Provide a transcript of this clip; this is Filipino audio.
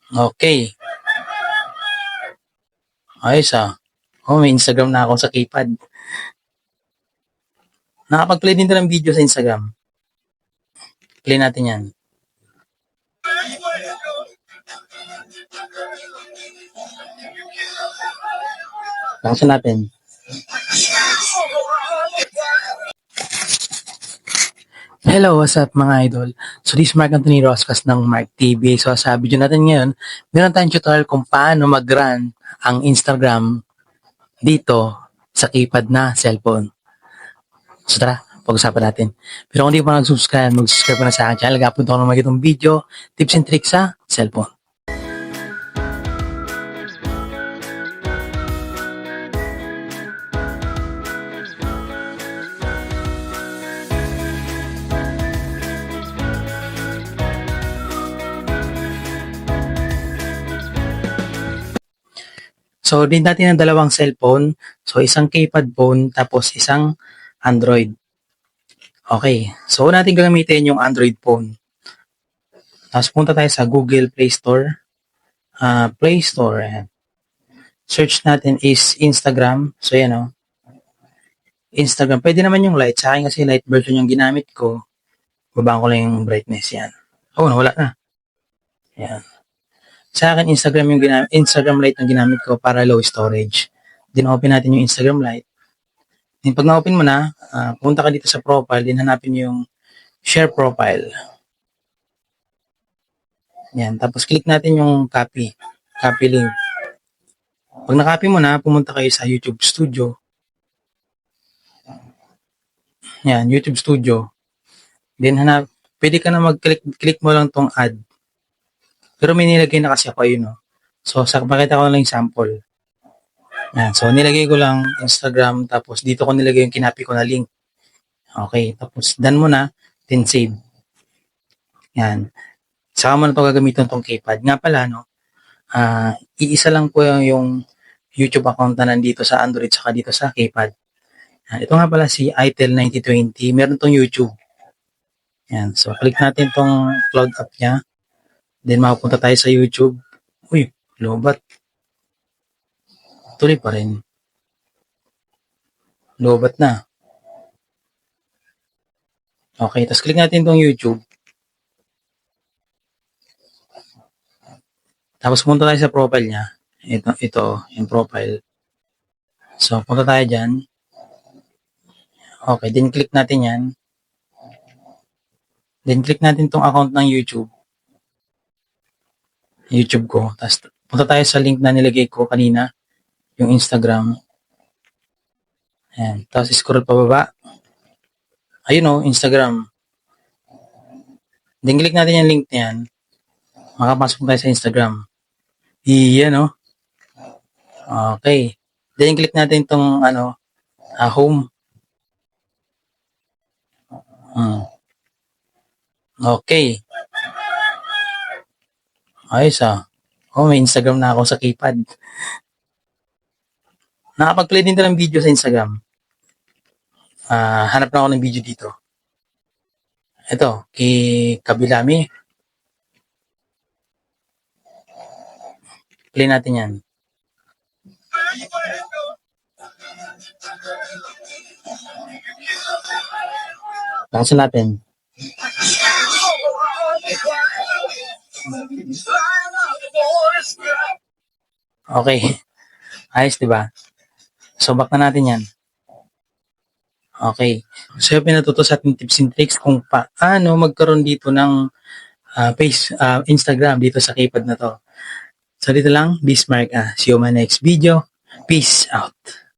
Okay, ayos Oh, may Instagram na ako sa keypad. Nakapag-play din to ng video sa Instagram. Play natin yan. Lakasan natin. Hello, what's up mga idol? So this is Mark Anthony Roscas ng Mark TV. So sa video natin ngayon, meron tayong tutorial kung paano mag-run ang Instagram dito sa keypad na cellphone. So tara, pag-usapan natin. Pero kung hindi pa nag-subscribe, mag-subscribe na sa aking channel. Nag-upload ako ng mga itong video, tips and tricks sa cellphone. So, din natin ng dalawang cellphone. So, isang keypad phone, tapos isang Android. Okay. So, natin gagamitin yung Android phone. Tapos, punta tayo sa Google Play Store. Play Store. Ayan. Search natin is Instagram. So, yan Instagram. Pwede naman yung light. Sa akin kasi light version yung ginamit ko. Babaan ko lang yung brightness yan. Oh, nawala na. Yan. Sa akin, Instagram Lite ang ginamit ko para low storage. Then, open natin yung Instagram Lite. Then, pag na-open mo na, punta ka dito sa profile, then hanapin yung share profile. Yan. Tapos, click natin yung copy link. Pag na-copy mo na, pumunta kayo sa YouTube Studio. Yan, YouTube Studio. Then, pwede ka na mag-click mo lang tong add. Pero may nilagay na kasi ako So, pakita ko lang yung sample. Yan. So, nilagay ko lang Instagram, tapos dito ko nilagay yung kinapi ko na link. Okay. Tapos, done mo na, then save. Yan. Saka mo na ito gagamitin itong keypad. Nga pala, iisa lang po yung YouTube account na nandito sa Android, saka dito sa keypad. Yan. Ito nga pala si itel9020. Meron tong YouTube. Yan. So, click natin tong cloud app niya. Then, makapunta tayo sa YouTube. Uy, lobat. Tuloy pa rin. Lobat na. Okay, tapos click natin itong YouTube. Tapos punta tayo sa profile niya. Ito, yung profile. So, punta tayo dyan. Okay, then click natin yan. Then click natin itong account ng YouTube ko. Tapos punta tayo sa link na nilagay ko kanina, yung Instagram. Ayan. Tapos scroll pa baba. Ayun Instagram. Then click natin yung link na yan. Makapasok tayo sa Instagram. Iyan Okay. Then click natin itong home. Okay. Ayos Oh, may Instagram na ako sa keypad. Nakapag-play din ng video sa Instagram. Hanap na ako ng video dito. Ito, kay Kabilami. Play natin yan. Lakasan natin. Okay. Ayos, diba? So, back na natin yan. Okay. So, yung pinatuto sa ating tips and tricks kung paano magkaroon dito ng Instagram dito sa keypad na to. So, dito lang, Bismarck. See you on my next video. Peace out.